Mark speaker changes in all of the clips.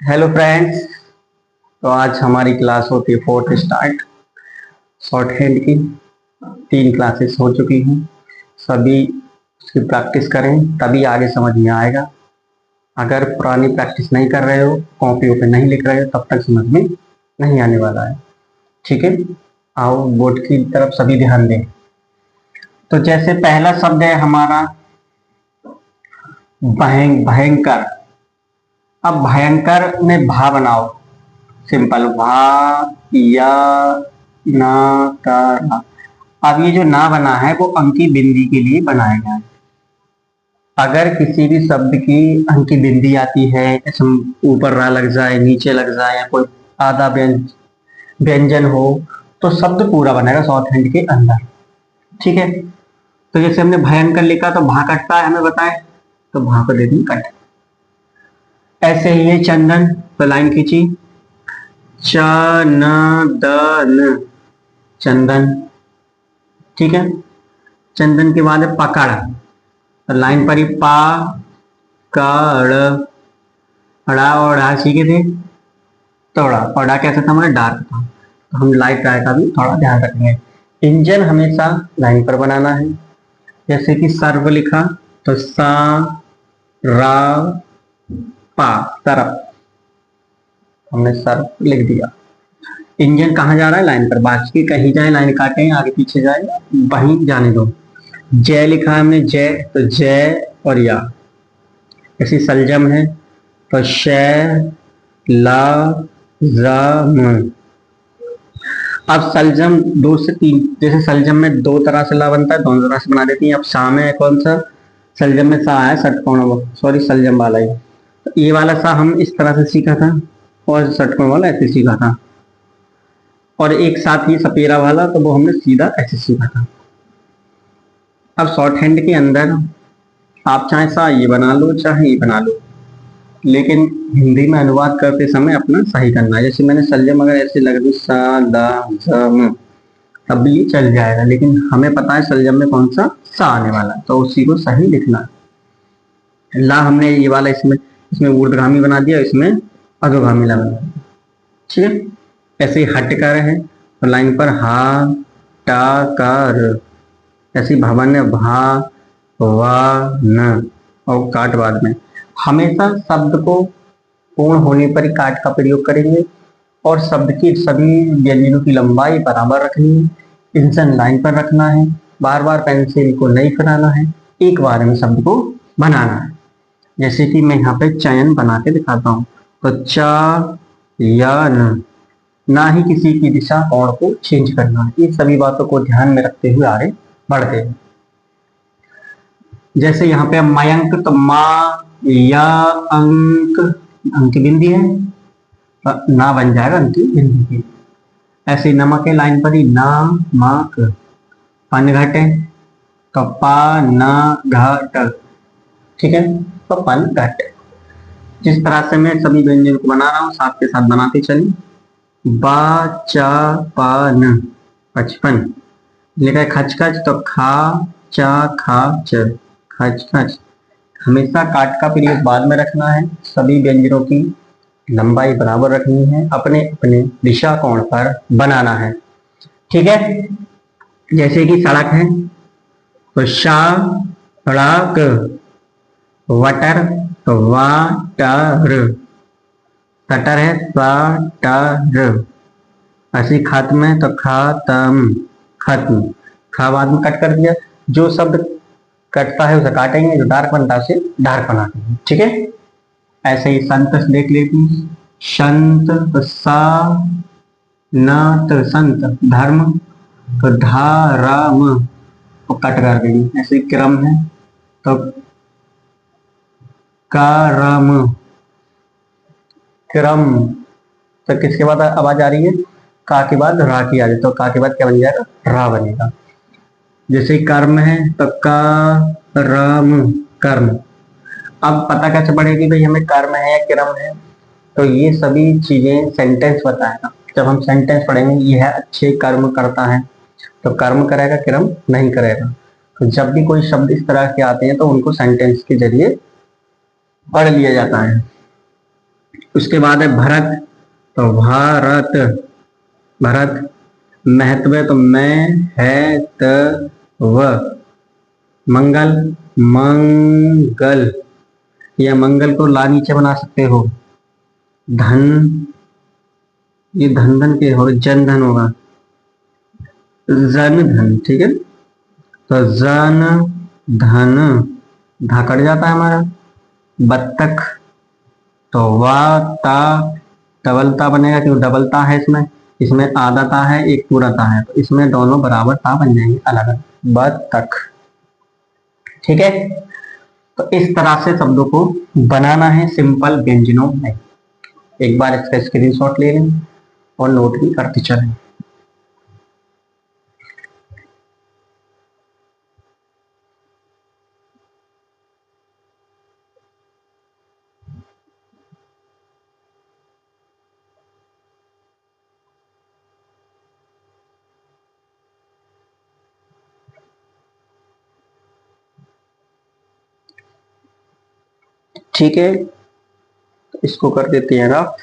Speaker 1: Hello friends. तो आज हमारी क्लास होती है फोर्थ स्टार्ट शॉर्ट हैंड की। 3 क्लासेस हो चुकी हैं। सभी उसकी प्रैक्टिस करें तभी आगे समझ में आएगा। अगर पुरानी प्रैक्टिस नहीं कर रहे हो, कॉपियों पे नहीं लिख रहे हो, तब तक समझ में नहीं आने वाला है। ठीक है, आओ बोर्ड की तरफ सभी ध्यान दें। तो जैसे पहला शब्द है हमारा भयंकर। अब भयंकर में भा बनाओ। सिंपल भा या ना का रा। अब ये जो ना बना है वो अंकी बिंदी के लिए बनाया गया है। अगर किसी भी शब्द की अंकी बिंदी आती है, जैसे ऊपर रा लग जाए, नीचे लग जाए, या कोई आधा व्यंजन हो, तो शब्द पूरा बनेगा शॉर्ट हैंड के अंदर। ठीक है, तो जैसे हमने भयंकर लिखा तो भा कटता है, हमें बताए, तो भा को दे दी कट। ऐसे ही है चंदन, तो लाइन खींची, चंदन, चंदन। ठीक है, चंदन के बाद है पकड़, तो लाइन पर ही पा कड़। अड़ा और ढा सीखे थे, तोड़ा और डा कैसे था हमारा डार्क था, तो हम लाइट डार्क का भी थोड़ा ध्यान रखेंगे। इंजन हमेशा लाइन पर बनाना है। जैसे कि सर्व लिखा तो सा रा पा सरफ, हमने सर्व लिख दिया। इंजन कहाँ जा रहा है? लाइन पर। बाकी कहीं जाए, लाइन काटे, आगे पीछे जाए, वहीं जाने दो। जय लिखा है हमने, जय, तो जय और या। ऐसी सलजम है तो श ला जा म। अब सलजम 2 से 3, जैसे सलजम में 2 तरह से ला बनता है, दोनों तरह से बना देती हैं। अब सा में कौन सा? सलजम में सा है षटकोण, सॉरी सलजम वाला ही। तो ये वाला सा हम इस तरह से सीखा था, और षटकोण वाला ऐसे सीखा था। और एक साथ ही सपेरा वाला, तो वो हमने सीधा ऐसे सीखा था। अब शॉर्ट हैंड के अंदर आप चाहे सा ये बना लो, चाहे ये बना लो, लेकिन हिंदी में अनुवाद करते समय अपना सही करना है। जैसे मैंने सलजम अगर ऐसे लग दूं सा दा जम, तब भी ये चल जाएगा, लेकिन हमें पता है सलजम में कौन सा सा आने वाला है, तो उसी को सही लिखना है। ला हमने ये वाला इसमें इसमें ऊर्ध्वगामी बना दिया, इसमें अधोगामी ला बना दिया। ठीक है, ऐसे ही हट कर है, तो लाइन पर हा टा कर। ऐसी भवन है भा वा न, और काट बाद में। हमेशा शब्द को पूर्ण होने पर ही काट का प्रयोग करेंगे, और शब्द की सभी व्यंजनों की लंबाई बराबर रखनी है। इंजन लाइन पर रखना है, बार बार पेंसिल को नहीं फिराना है, एक बार में शब्द को बनाना है। जैसे कि मैं यहाँ पे चयन बना के दिखाता हूँ, तो च या न, ना ही किसी की दिशा कोण को चेंज करना है। ये सभी बातों को ध्यान में रखते हुए आगे बढ़ते हैं। जैसे यहाँ पे मयंक, तो माँ या अंक, अंक बिंदी है, तो ना बन जाएगा अंक बिंदी की। ऐसे नमक है, लाइन पर ही ना माक। पन घट है, तो पा ना घट। ठीक है, तो पन घट। जिस तरह से मैं सभी व्यंजन को बना रहा हूँ, साथ के साथ बनाते चलिए। बा चा पा न, 55। लिखा है खचखच, तो खा चा खा च, खचखच। हमेशा काट का प्रयोग बाद में रखना है। सभी व्यंजनों की लंबाई बराबर रखनी है, अपने अपने दिशा कोण पर बनाना है। ठीक है, जैसे कि सड़क है, तो शा ड़ाक, वटर, तो वाटर, तटर है टर। ऐसी खत्म है, तो खत्म, खत्म। खा बाद में कट कर दिया। जो शब्द कटता है उसे काटेंगे, जो डार्क बनता है उसे डार्क बनाते हैं। ठीक है, ऐसे ही संत देख लेती, संत, तो सा न, तो संत, धर्म, तो धाराम, तो कट कर देंगे। ऐसे ही क्रम है, तो करम, क्रम। तो किसके बाद आवाज आ रही है? का के बाद रा की आ रही है, तो का के बाद क्या बन जाएगा? रा बनेगा। जैसे कर्म है, तो करम, कर्म। अब पता कैसे पड़ेगी भाई हमें कर्म है या क्रम है? तो ये सभी चीजें सेंटेंस बताएगा। जब हम सेंटेंस पढ़ेंगे, यह अच्छे कर्म करता है, तो कर्म करेगा, क्रम नहीं करेगा। तो जब भी कोई शब्द इस तरह के आते हैं, तो उनको सेंटेंस के जरिए पढ़ लिया जाता है। उसके बाद है भरत, तो भारत, भरत। महत्व तो मैं है त व, मंगल, मंगल, या मंगल को ला नीचे बना सकते हो। धन, ये धन धन के हो, जन धन होगा, जन धन, ठीक है। तो जन धन, धा कट जाता है हमारा। बत्तख, तो वाता, डबलता बनेगा क्यों, डबलता है इसमें, इसमें आधाता है एक पूराता है, तो इसमें दोनों बराबर ता बन जाएंगे अलग अलग, बत्तख, ठीक है। तो इस तरह से शब्दों को बनाना है सिंपल व्यंजनों में। एक बार इसका स्क्रीनशॉट ले लें और नोट भी करते चलें। ठीक है, इसको कर देते हैं रफ।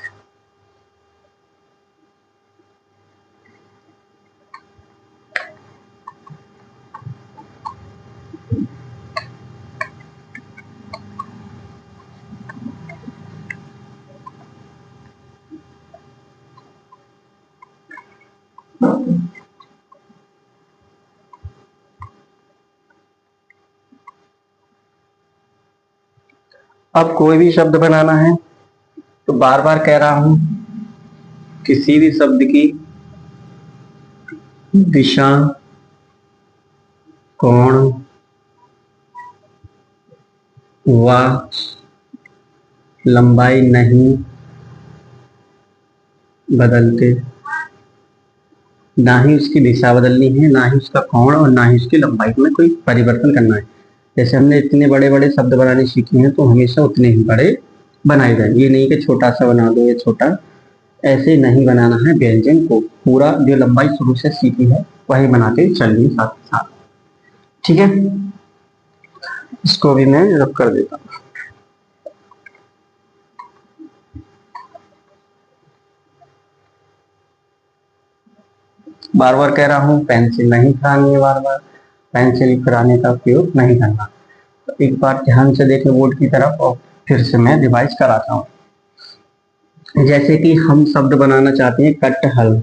Speaker 1: अब कोई भी शब्द बनाना है तो बार बार कह रहा हूं, किसी भी शब्द की दिशा, कोण व लंबाई नहीं बदलते, ना ही उसकी दिशा बदलनी है, ना ही उसका कोण और ना ही उसकी लंबाई में कोई परिवर्तन करना है। जैसे हमने इतने बड़े बड़े शब्द बनाने सीखे हैं तो हमेशा उतने ही बड़े बनाए जाए, ये नहीं कि छोटा सा बना दो या छोटा, ऐसे नहीं बनाना है। व्यंजन को पूरा जो लंबाई शुरू से सीखी है वही बनाते चलिए साथ साथ, ठीक है। इसको भी मैं रब कर देता हूँ। बार बार कह रहा हूँ पेंसिल नहीं खिलानी है, बार बार पेंसिल खिलाने का उपयोग नहीं करना। तो एक बार ध्यान से देखें बोर्ड की तरफ और फिर से मैं रिवाइज कराता हूँ। जैसे कि हम शब्द बनाना चाहते हैं कटहल,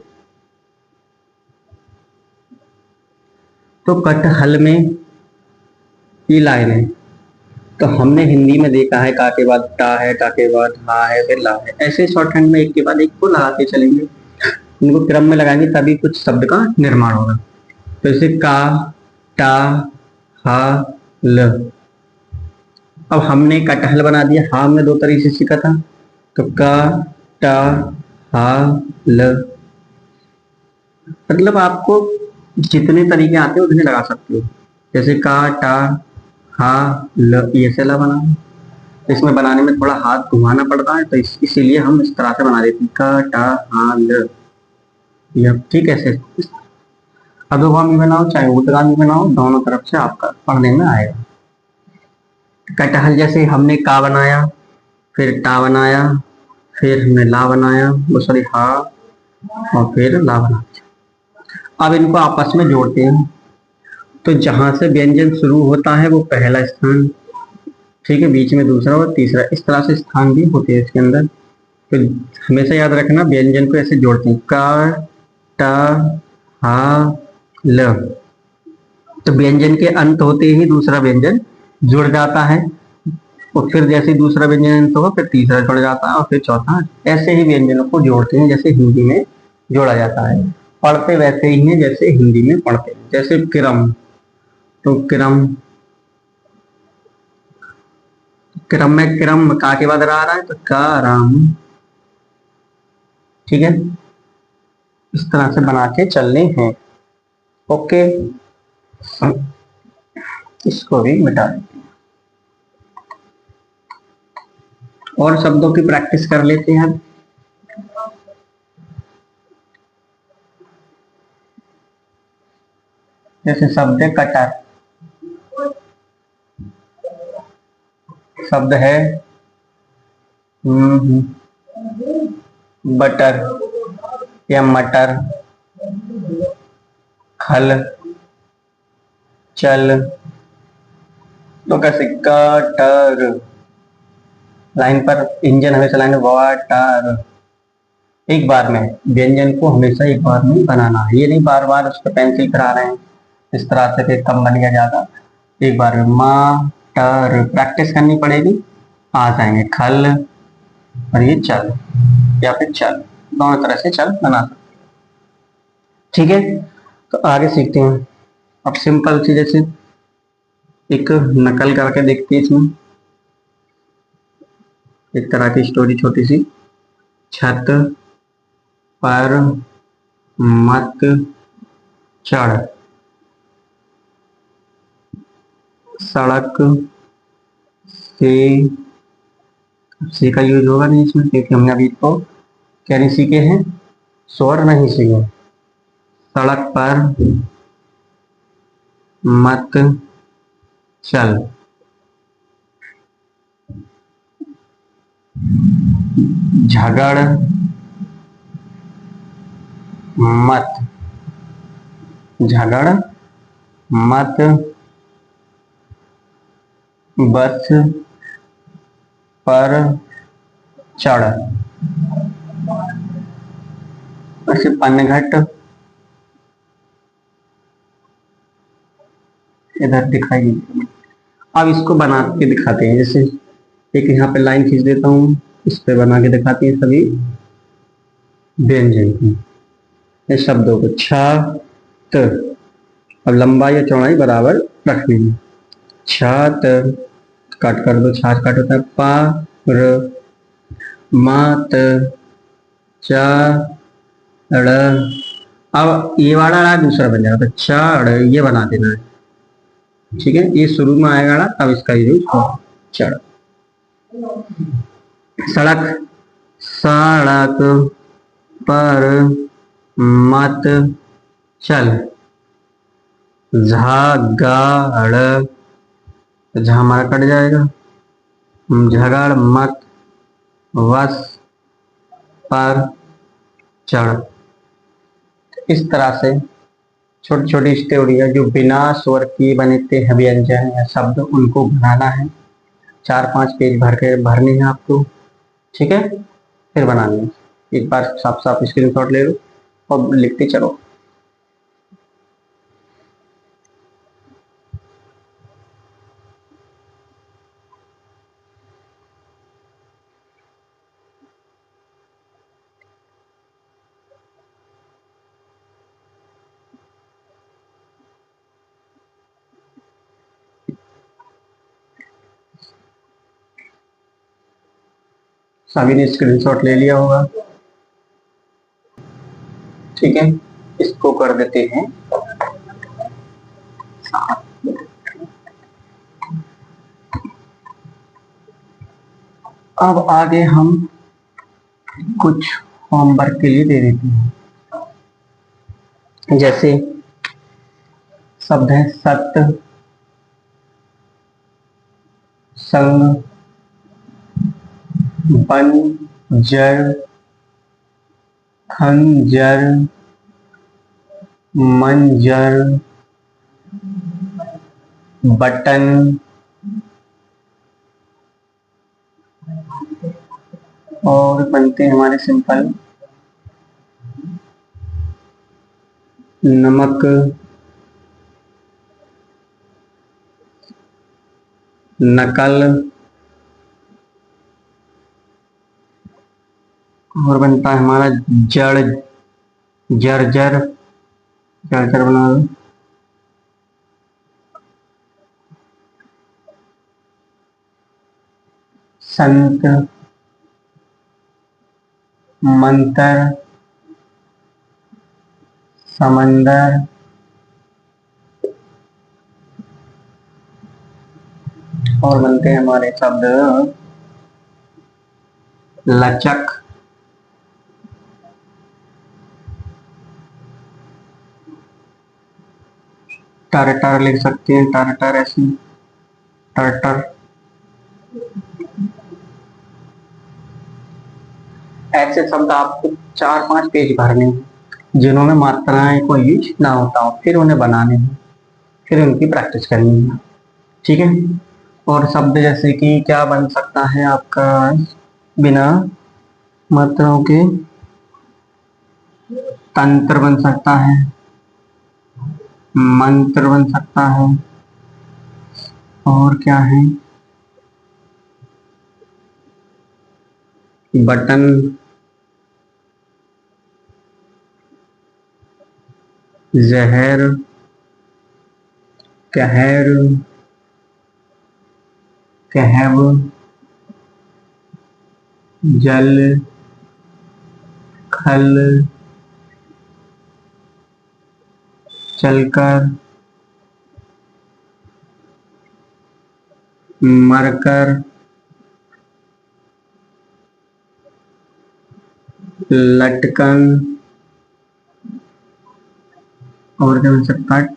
Speaker 1: तो कटहल में ये लाइन है, तो हमने हिंदी में देखा है का के बाद टा है, टा के बाद हा है, फिर ला है, ऐसे शॉर्टहैंड में एक के बाद एक को लगाते चलेंगे, इनको क्रम में लगाएंगे तभी कुछ शब्द का निर्माण होगा। तो जैसे का, टा, हा, ल। अब हमने कटहल बना दिया, हा हमने दो तरीके से सीखा था, तो का, टा, हा, ल। मतलब आपको जितने तरीके आते हैं उतने लगा सकते हो। जैसे का, टा, हा, ल, ये से ला बना, इसमें बनाने में थोड़ा हाथ घुमाना पड़ता है, तो इसीलिए हम इस तरह से बना देते हैं का, टा, हा, ल। यह ठीक है। अधोगामी बनाओ चाहे ऊर्ध्वगामी बनाओ, दोनों तरफ से आपका पढ़ने में आएगा। कटहल जैसे हमने का बनाया, फिर टा बनाया, फिर हमने ला बनाया, वो सॉरी हा, और फिर ला बनाया। अब इनको आपस में जोड़ते हैं, तो जहां से व्यंजन शुरू होता है वो पहला स्थान, ठीक है, बीच में दूसरा और तीसरा, इस तरह से स्थान भी होते हैं इसके अंदर। तो हमेशा याद रखना व्यंजन को ऐसे जोड़ते हैं, का, टा, हा, ल। तो व्यंजन के अंत होते ही दूसरा व्यंजन जुड़ जाता है, और फिर जैसे दूसरा व्यंजन अंत होगा फिर तीसरा जुड़ जाता है और फिर चौथा। ऐसे ही व्यंजनों को जोड़ते हैं जैसे हिंदी में जोड़ा जाता है, पढ़ते वैसे ही है जैसे हिंदी में पढ़ते हैं। जैसे क्रम, तो क्रम, क्रम में क्रम का के बाद रहा है तो का राम, ठीक है। इस तरह से बना के चलने हैं, ओके। इसको भी मिटा देते हैं और शब्दों की प्रैक्टिस कर लेते हैं। जैसे शब्द है कटर, शब्द है बटर या मटर, खल, चल, तो कैसे कटर। लाइन पर इंजन हमें चलाएंगे वाटर। एक बार में व्यंजन को हमेशा एक बार में बनाना है, ये नहीं बार बार उस पर पेंसिल करा रहे हैं, इस तरह से फिर कम बन गया ज्यादा। एक बार में मटर, प्रैक्टिस करनी पड़ेगी, आ जाएंगे। खल और ये चल या फिर चल, दोनों तरह से चल बना सकते। ठीक है, तो आगे सीखते हैं। अब सिंपल सी जैसे एक नकल करके देखते हैं इसमें, एक तरह की स्टोरी छोटी सी। छत पर मत चढ़, सड़क से, से का यूज होगा नहीं इसमें क्योंकि हमने अभी तो क्या नहीं सीखे हैं, स्वर नहीं सीखे। सड़क पर मत चल, झगड़ मत, झगड़ मत, बस पर चढ़। ऐसे पनघट इधर दिखाई। अब इसको बना के दिखाते हैं, जैसे एक यहाँ पे लाइन खींच देता हूँ, इस पे बना के दिखाते हैं सभी व्यंजन की, ये शब्दों को। छत, अब लंबाई या चौड़ाई बराबर रखनी है। छत, काट कर दो, छाछ काट होता है। पर मत चढ़, अब ये वाला रहा दूसरा बन जाएगा, तो चढ़ ये बना देना है। ठीक है, ये शुरू में आएगा ना, तब इसका यूज हो। चढ़। सड़क, सड़क पर मत चल, झगड़, तो झा हमारा कट जाएगा। झगड़ मत, वस पर चढ़। इस तरह से छोटी छोटी स्टोरियां जो बिना स्वर की बनते हैं व्यंजन या शब्द, उनको बनाना है। 4-5 पेज भर के भरने हैं आपको। ठीक है, फिर बनानी है। एक बार साफ साफ स्क्रीनशॉट ले लो और लिखते चलो। सभी ने स्क्रीनशॉट ले लिया होगा। ठीक है, इसको कर देते हैं। अब आगे हम कुछ होमवर्क के लिए दे देते हैं। जैसे शब्द है सत्य, संग, बंजर, खंजर, मंजर, बटन, और बनते हैं हमारे सिंपल नमक, नकल, और बनता है हमारा जड़, जर्जर, जर्जर बना दो। संत, मंतर, समंदर, और बनते हैं हमारे शब्द लचक, टरटर लिख सकते हैं, टरटर ऐसे, टरटर, ऐसे शब्द आपको 4-5 पेज भरने हैं जिन्होंने मात्राएं को यूज ना होता हो, फिर उन्हें बनाने हैं, फिर उनकी प्रैक्टिस करनी है। ठीक है। और शब्द जैसे कि क्या बन सकता है आपका बिना मात्राओं के, तंत्र बन सकता है, मंत्र बन सकता है, और क्या है, बटन, जहर, कहर, कहब, जल, खल, चलकर, मरकर, लटकन, और क्या बन सकता है,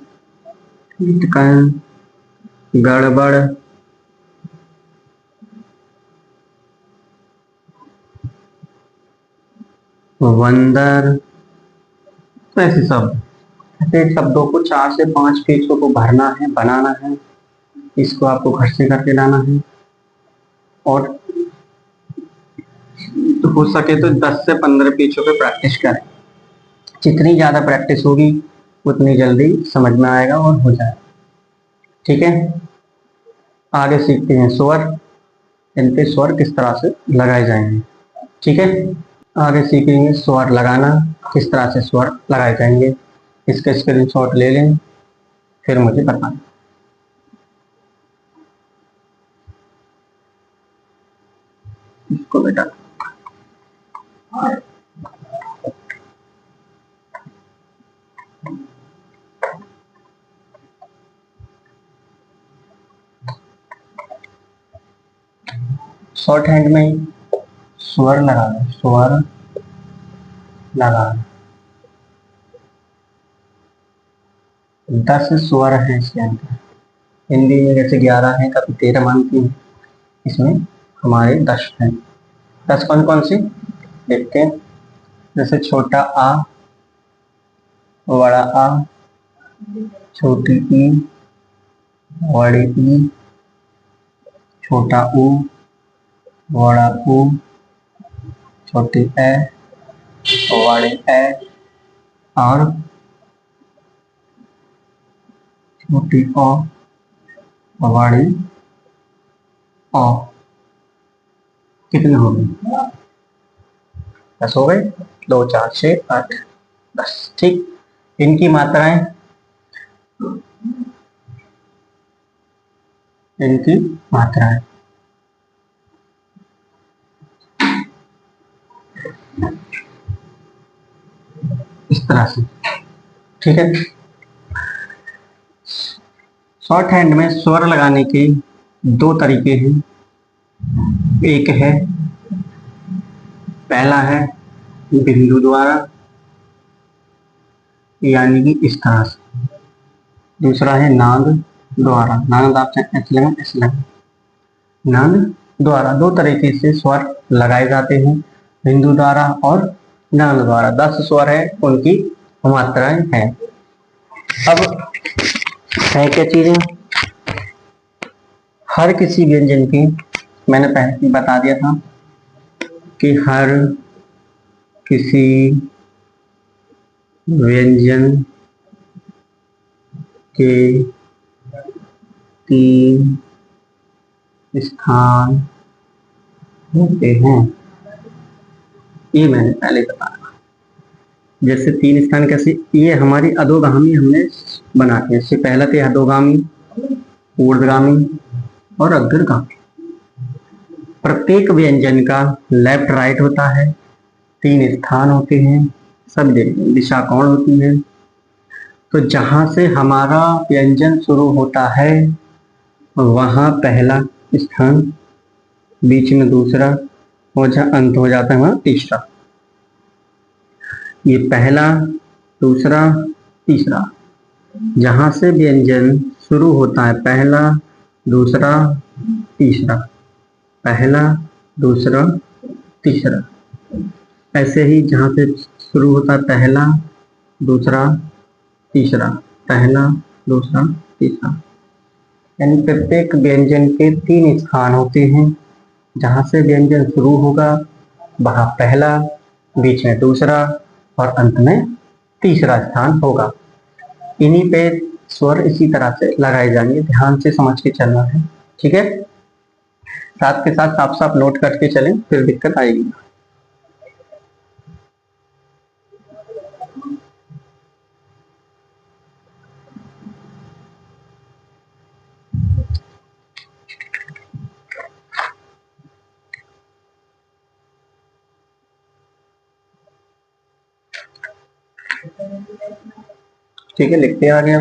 Speaker 1: लटकन, गड़बड़, वंदर। तो ऐसे शब्द, ऐसे शब्दों को 4 से 5 पेजों को भरना है, बनाना है। इसको आपको घर से करके लाना है, और तो हो सके तो 10 से 15 पेजों पे प्रैक्टिस करें। जितनी ज्यादा प्रैक्टिस होगी उतनी जल्दी समझ में आएगा और हो जाएगा। ठीक है। आगे सीखते हैं स्वर, इन पे स्वर किस तरह से लगाए जाएंगे। ठीक है। आगे सीखेंगे स्वर लगाना, किस तरह से स्वर लगाए जाएंगे। इसके स्क्रीनशॉट ले लें, फिर मुझे बताएं। इसको बेटा शॉर्ट हैंड में स्वर लगाना, स्वर लगाना। 10 स्वर हैं इसके अंदर। हिंदी में जैसे 11 है, कभी 13 मानती है, इसमें हमारे 10 हैं। 10 कौन कौन से देखते हैं। जैसे छोटा आ, बड़ा आ, छोटी ई, बड़ी ई, छोटा ऊ, बड़ा ऊ, छोटी ए, बड़ी ए, और छोटी ओ, बड़ी ओ। कितने हो गए? 10 हो गए। 2 4 6 8 10। ठीक। इनकी मात्राएं, इनकी मात्राएं इस तरह से। ठीक है। शॉर्ट हैंड में स्वर लगाने के 2 तरीके हैं। एक है, पहला है बिंदु द्वारा, यानी कि इस तरह से। दूसरा है नाद द्वारा, नाद आप चाहे ऐसे लगाएं, ऐसे लगाएं। नाद द्वारा 2 तरीके से स्वर लगाए जाते हैं, बिंदु द्वारा और नाद द्वारा। 10 स्वर है, उनकी मात्राएं हैं। अब है क्या चीजें, हर किसी व्यंजन की, मैंने पहले ही बता दिया था कि हर किसी व्यंजन के 3 स्थान होते हैं, ये मैंने पहले बताया। जैसे 3 स्थान कैसे, ये हमारी अधोगामी हमने बना के, इससे पहला थे अधोगामी, ऊर्ध्वगामी और अग्रगामी। प्रत्येक व्यंजन का लेफ्ट राइट होता है, 3 स्थान होते हैं, सब दिशा कौन होती है। तो जहां से हमारा व्यंजन शुरू होता है वहां पहला स्थान, बीच में दूसरा, और जहां अंत हो जाता है वहां तीसरा। ये पहला, दूसरा, तीसरा। जहां से व्यंजन शुरू होता है, पहला, दूसरा, तीसरा, पहला, दूसरा, तीसरा। ऐसे ही जहाँ से शुरू होता है पहला, दूसरा, तीसरा, पहला, दूसरा, तीसरा, यानी प्रत्येक व्यंजन के 3 स्थान होते हैं। जहाँ से व्यंजन शुरू होगा वहाँ पहला, बीच में दूसरा और अंत में तीसरा स्थान होगा। इन्हीं पे स्वर इसी तरह से लगाए जाएंगे, ध्यान से समझ के चलना है, ठीक है। साथ के साथ साफ साफ नोट करके चलें, फिर दिक्कत आएगी। ठीक है, लिखते आ गया।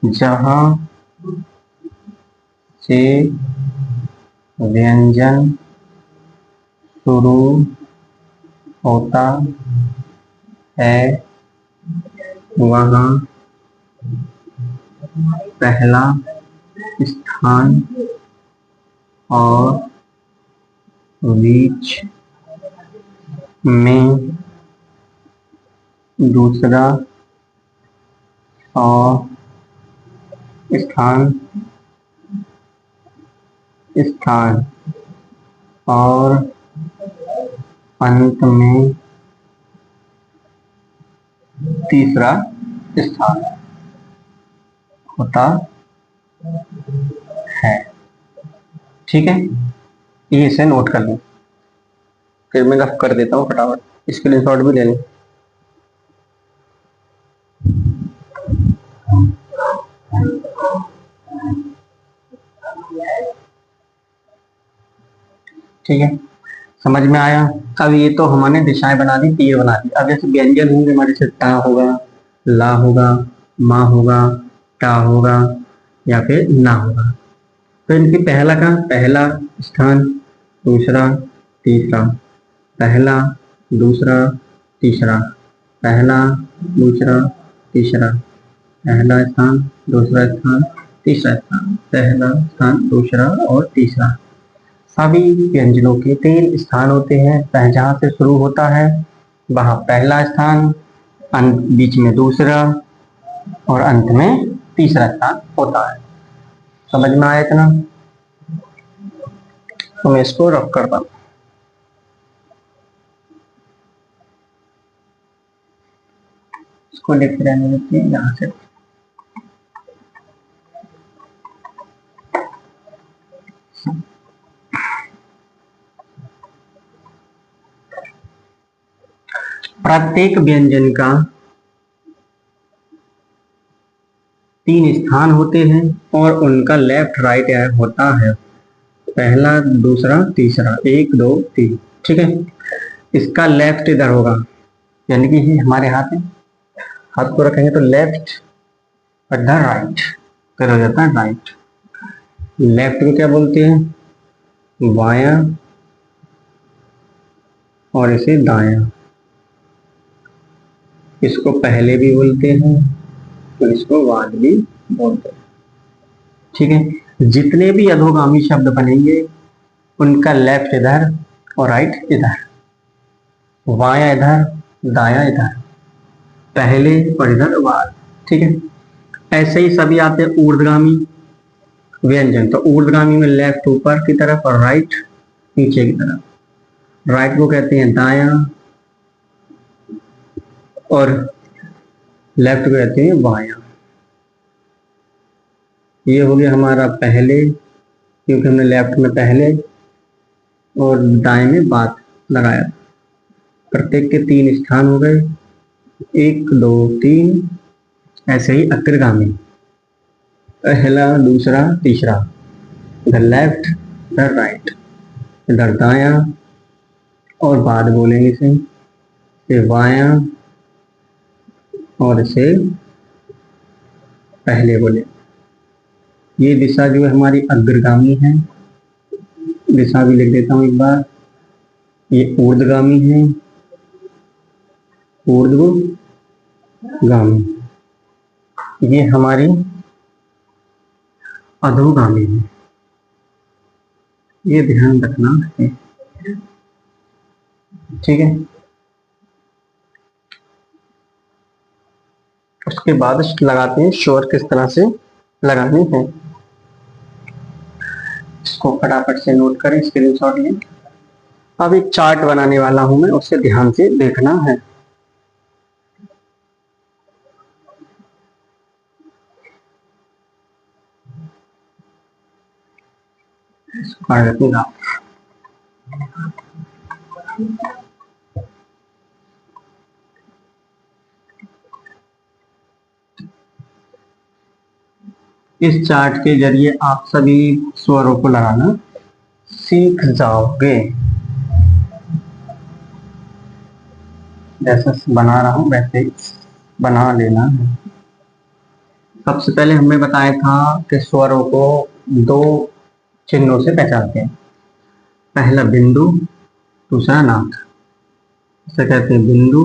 Speaker 1: जहां से व्यंजन शुरू होता है वहाँ पहला स्थान और बीच में दूसरा और स्थान और अंत में तीसरा स्थान होता है, ठीक है। ये इसे नोट कर लें, फिर मैं रफ कर देता हूँ फटाफट, स्क्रीनशॉट भी ले लें। ठीक है, समझ में आया। अब ये तो हमने दिशाएं बना दी, तीर बना दी। अब जैसे व्यंजन होंगे हमारे से टा होगा, ला होगा, मा होगा, टा होगा या फिर ना होगा। तो इनकी पहला का पहला स्थान, दूसरा, तीसरा, पहला, दूसरा, तीसरा, पहला, दूसरा, तीसरा, पहला स्थान, दूसरा स्थान, तीसरा स्थान, पहला स्थान, दूसरा और तीसरा। सभी व्यंजनों के 3 स्थान होते हैं। जहाँ से शुरू होता है वहाँ पहला स्थान, बीच में दूसरा और अंत में तीसरा स्थान होता है। समझ में आया इतना? तो मैं इसको रख करता हूँ। इसको लिख रहने देते हैं यहाँ से। प्रत्येक व्यंजन का 3 स्थान होते हैं और उनका लेफ्ट राइट होता है पहला, दूसरा, तीसरा, 1 2 3, ठीक है। इसका लेफ्ट इधर होगा, यानी कि ये हमारे हाथ में, हाथ को रखेंगे तो लेफ्ट और इधर राइट, फिर हो जाता है राइट। लेफ्ट को क्या बोलते हैं? बायां, और इसे दायां। इसको पहले भी बोलते हैं और इसको बाद भी बोलते हैं, ठीक है। जितने भी अधोगामी शब्द बनेंगे उनका लेफ्ट इधर और राइट इधर, बायां इधर, दायां इधर, पहले और इधर बाद, ठीक है। ऐसे ही सभी आते हैं ऊर्ध्वगामी व्यंजन। तो ऊर्ध्वगामी में लेफ्ट ऊपर की तरफ और राइट नीचे की तरफ। राइट को कहते हैं दायां और लेफ्ट को कहते हैं बायां। ये हो गया हमारा पहले, क्योंकि हमने लेफ्ट में पहले और दाएं में बाद लगाया। प्रत्येक के 3 स्थान हो गए, 1 2 3। ऐसे ही अग्रगामी, पहला, दूसरा, तीसरा, इधर लेफ्ट, इधर राइट, इधर दायां और बाद बोलेंगे इसे, फिर बायां और इसे पहले बोले। ये दिशा जो है हमारी अग्रगामी है, दिशा भी लिख देता हूं एक बार। ये ऊर्ध्वगामी है, ऊर्ध्वगामी। ये हमारी अधोगामी है, ये ध्यान रखना है। ठीक है। उसके बाद लगाते हैं स्वर किस तरह से लगानी है, इसको फटाफट से नोट करें, स्क्रीनशॉट लें। अब एक चार्ट बनाने वाला हूं मैं, उससे ध्यान से देखना है। इस चार्ट के जरिए आप सभी स्वरों को लगाना सीख जाओगे। जैसा बना रहा हूं वैसे बना लेना है। सबसे पहले हमने बताया था कि स्वरों को दो चिन्हों से पहचानते हैं, पहला बिंदु, दूसरा नाक। इसे कहते हैं बिंदु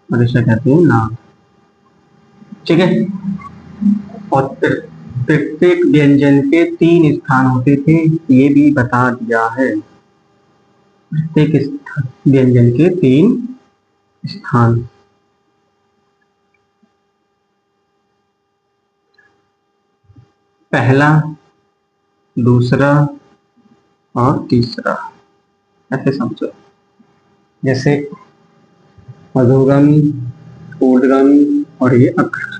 Speaker 1: और इसे कहते हैं नाक। ठीक है। और प्रत्येक व्यंजन के 3 स्थान होते थे, ये भी बता दिया है। प्रत्येक व्यंजन के 3 स्थान। पहला, दूसरा और तीसरा, ऐसे समझो। जैसे मधुगम, ऊर्ध्वगम और ये अग्र।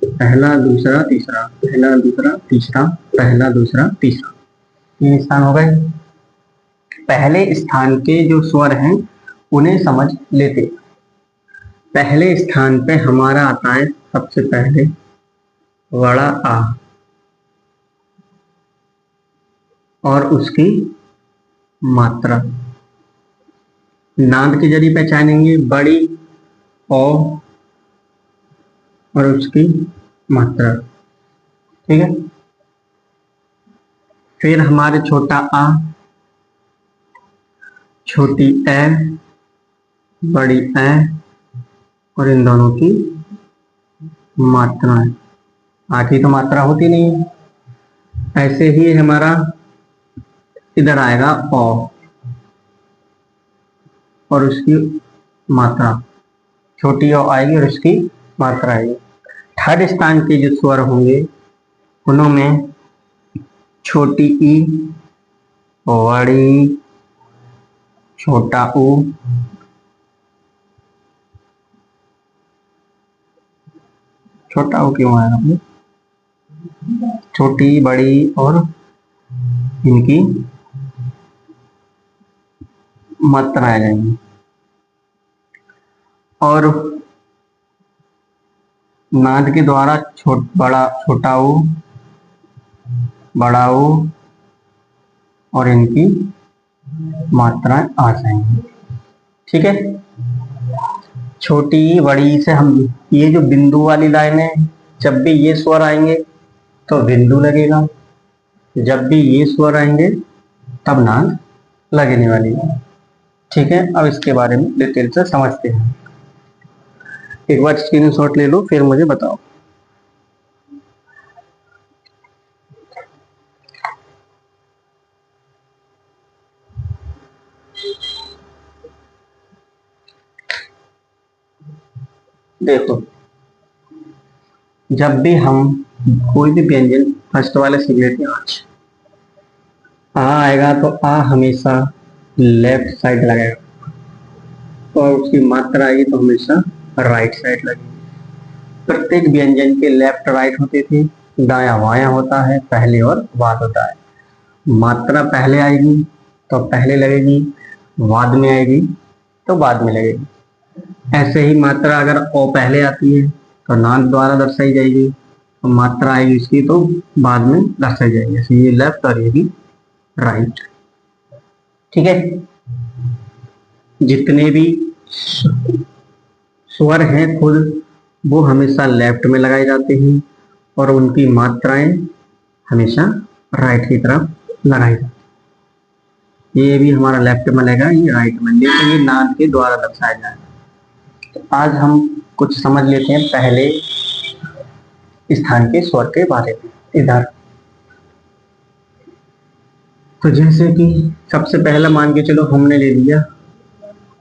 Speaker 1: पहला दूसरा तीसरा, पहला दूसरा तीसरा, पहला दूसरा तीसरा, 3 स्थान हो गए। पहले स्थान के जो स्वर हैं उन्हें समझ लेते। पहले स्थान पे हमारा आता है सबसे पहले बड़ा आ, और उसकी मात्रा नाद के जरिए पहचानेंगे, बड़ी ओ और उसकी मात्रा। ठीक है। फिर हमारे छोटा आ, छोटी ए, बड़ी ए और इन दोनों की मात्राएं। आ की तो मात्रा होती नहीं है। ऐसे ही हमारा इधर आएगा ओ और उसकी मात्रा, छोटी ओ आएगी और उसकी मात्रा आएगी। थर्ड स्थान के जो स्वर होंगे उनमें छोटी ई, बड़ी, छोटा ऊ, छोटा ऊ क्यों आएगा अपने, छोटी बड़ी और इनकी मात्रा आ जाएंगी। और नाद के द्वारा छोटा ऊ, बड़ा ऊ और इनकी मात्राएं आ जाएंगी। ठीक है। छोटी बड़ी से हम ये जो बिंदु वाली लाइन है, जब भी ये स्वर आएंगे तो बिंदु लगेगा, जब भी ये स्वर आएंगे तब नाद लगने वाली है। ठीक है। अब इसके बारे में डिटेल से समझते हैं। एक बार स्क्रीनशॉट ले लो फिर मुझे बताओ। देखो, जब भी हम कोई भी व्यंजन फर्स्ट वाले से लेते हैं, आज आ आएगा तो आ हमेशा लेफ्ट साइड लगेगा और उसकी मात्रा आएगी तो हमेशा राइट साइड लगेगी। प्रत्येक व्यंजन के लेफ्ट राइट होते थे, दाया बाया होता है, पहले और बाद होता है। मात्रा पहले आएगी तो पहले लगेगी, बाद में आएगी तो बाद में लगेगी। ऐसे ही मात्रा अगर ओ पहले आती है तो नाक द्वारा दर्शाई जाएगी, तो मात्रा आएगी इसकी तो बाद में दर्शाई जाएगी। जैसे ये लेफ्ट और ये भी राइट। ठीक है। जितने भी स्वर हैं खुद वो हमेशा लेफ्ट में लगाए जाते हैं और उनकी मात्राएं हमेशा राइट की तरफ लगाई जाती हैं। ये भी हमारा लेफ्ट में लगेगा, ये राइट में, लेकिन ये नाद के द्वारा दर्शाया जाएगा। तो आज हम कुछ समझ लेते हैं पहले स्थान के स्वर के बारे में। इधर तो जैसे कि सबसे पहला मान के चलो हमने ले लिया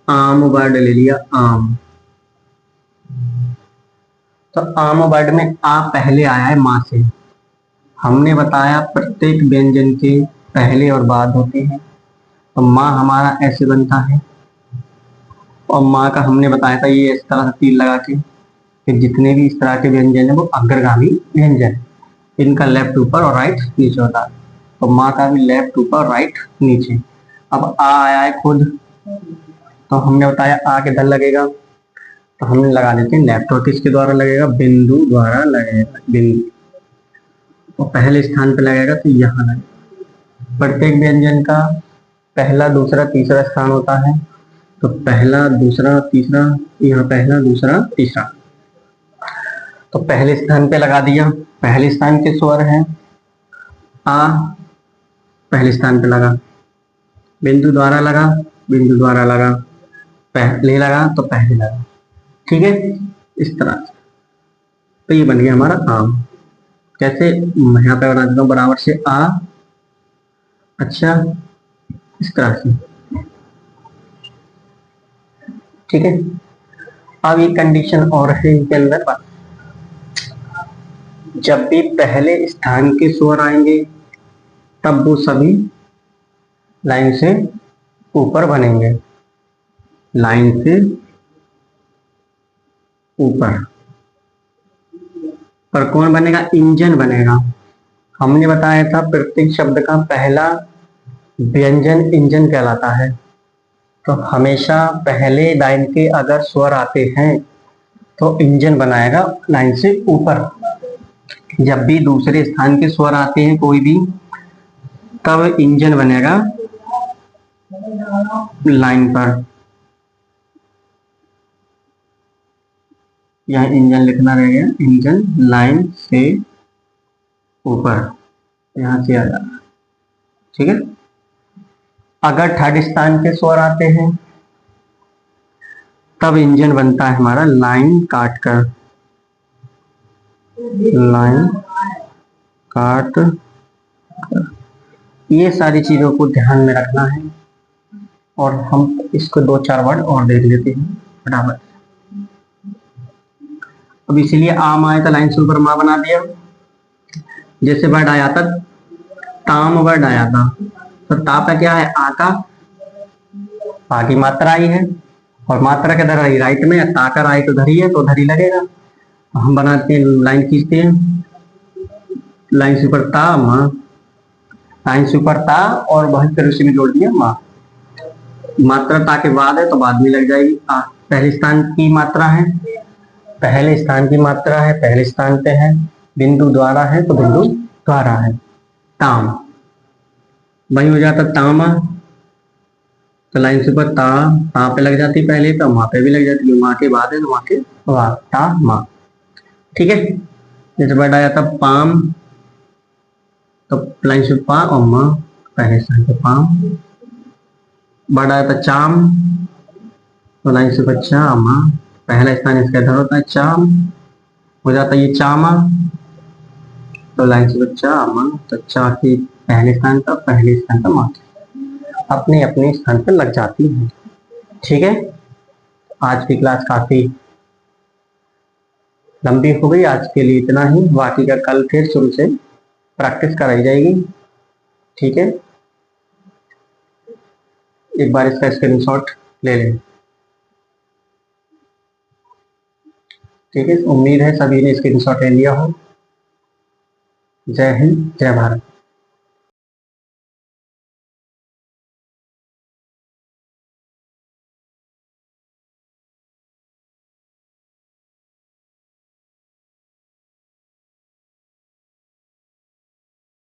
Speaker 1: आम वर्ड ले लिया, आम। तो आम वर्ड में आ पहले आया है माँ से। हमने बताया प्रत्येक व्यंजन के पहले और बाद होते हैं। तो माँ हमारा ऐसे बनता है, और माँ का हमने बताया था ये इस तरह से तीर लगा के कि जितने भी इस तरह के व्यंजन है वो अग्रगामी व्यंजन है। इनका लेफ्ट ऊपर और राइट नीचे होता है। तो माँ का भी लेफ्ट ऊपर राइट नीचे। अब आ आया है खुद, तो हमने बताया आ किधर लगेगा, तो हमने लगा देते हैं लेफ्ट। और किसके द्वारा लगेगा, बिंदु द्वारा लगेगा। बिंदु तो पहले स्थान पे लगेगा, तो यहाँ लगेगा। प्रत्येक व्यंजन का पहला दूसरा तीसरा स्थान होता है। तो पहला दूसरा तीसरा, यहाँ पहला दूसरा तीसरा, तो पहले स्थान पे लगा दिया। पहले स्थान के स्वर है आ, पहले स्थान पे लगा। बिंदु द्वारा लगा, बिंदु द्वारा लगा। पहले लगा तो पहले लगा। ठीक है, इस तरह से। तो ये बन गया हमारा आम। कैसे, यहाँ पे बना देता हूँ बराबर से आ। अच्छा, इस तरह से। ठीक है, अब ये कंडीशन और है इनके अंदर। जब भी पहले स्थान के स्वर आएंगे तब वो सभी लाइन से ऊपर बनेंगे, लाइन से ऊपर। पर कौन बनेगा, इंजन बनेगा। हमने बताया था प्रत्येक शब्द का पहला व्यंजन इंजन कहलाता है। तो हमेशा पहले लाइन के अगर स्वर आते हैं तो इंजन बनाएगा लाइन से ऊपर। जब भी दूसरे स्थान के स्वर आते हैं कोई भी, तब इंजन बनेगा लाइन पर। यहाँ इंजन लिखना रहेगा, इंजन लाइन से ऊपर, यहां से आ जाना। ठीक है, अगर थर्ड स्थान के स्वर आते हैं तब इंजन बनता है हमारा लाइन काट कर, लाइन काट कर। ये सारी चीजों को ध्यान में रखना है। और हम इसको दो चार वर्ड और देख लेते हैं फटाफट। अब इसीलिए आम आया था लाइन से ऊपर माँ बना दिया। जैसे वर्ड आया था ताम, वर्ड आया था, तो ता पे क्या है, आ का, आ की मात्रा आई है, और मात्रा किधर आई, राइट में। ता का राइट उधर ही है तो उधर ही लगेगा। हम बनाते हैं, लाइन खींचते हैं, लाइन से ऊपर ता माँ, लाइन से ऊपर ता, और वहीं फिर उसी में जोड़ दिया माँ। मात्रा ता के बाद है तो बाद में लग जाएगी आ। पहले स्थान की मात्रा है, पहले स्थान की मात्रा है, पहले स्थान पे है। बिंदु द्वारा है तो बिंदु द्वारा है। ताम, वही हो जाता तामा। तो लाइन से ऊपर ता, ता पे लग जाती पहले, तो माँ पे भी लग जाती है। माँ के बाद है तो माँ के बाद, ता माँ। ठीक है, जैसे वर्ड आया था पाम, तो लाइन से पा और माँ, पहले स्थान पे पाम। वर्ड आया था चाम, तो लाइन से ऊपर चा माँ, पहला स्थान इसका इधर होता है, चाम हो जाता है ये चामा। तो लाइन से ऊपर चा माँ, तो चा की पहले स्थान पर, पहले स्थान पर माँ अपने अपने स्थान पर लग जाती है। ठीक है, आज की क्लास काफी लंबी हो गई, आज के लिए इतना ही। बाकी का कल फिर शुरू से प्रैक्टिस कराई जाएगी। ठीक है, एक बार इसका स्क्रीनशॉट ले लें। ठीक है, उम्मीद है सभी ने स्क्रीनशॉट ले लिया हो। जय हिंद, जय भारत।